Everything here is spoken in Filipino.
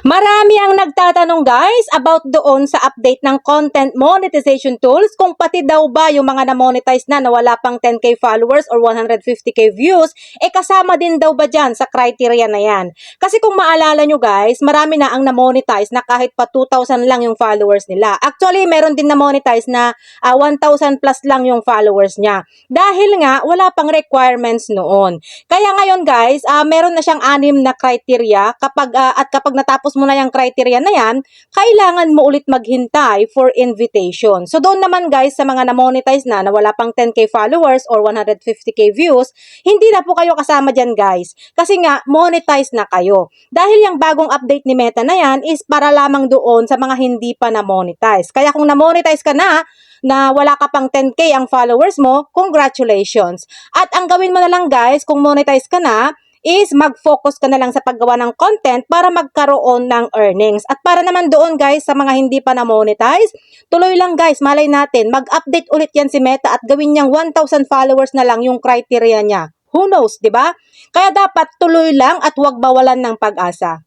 Marami ang nagtatanong guys about doon sa update ng content monetization tools kung pati daw ba yung mga na-monetize na wala pang 10k followers or 150k views, kasama din daw ba dyan sa criteria na yan? Kasi kung maalala nyo guys, marami na ang na-monetize na kahit pa 2,000 lang yung followers nila. Actually, meron din na-monetize na 1,000 plus lang yung followers niya. Dahil nga, wala pang requirements noon. Kaya ngayon guys, meron na siyang 6 na criteria kapag natapos mo na yung criteria na yan, kailangan mo ulit maghintay for invitation. So doon naman guys sa mga na-monetize na wala pang 10k followers or 150k views, hindi na po kayo kasama dyan guys. Kasi nga monetize na kayo. Dahil yung bagong update ni Meta na yan is para lamang doon sa mga hindi pa na-monetize. Kaya kung na-monetize ka na wala ka pang 10k ang followers mo, congratulations. At ang gawin mo na lang guys, kung monetize ka na, is mag-focus ka na lang sa paggawa ng content para magkaroon ng earnings. At para naman doon guys, sa mga hindi pa na-monetize, tuloy lang guys, malay natin, mag-update ulit yan si Meta at gawin niyang 1,000 followers na lang yung criteria niya. Who knows, di ba? Kaya dapat tuloy lang at huwag bawalan ng pag-asa.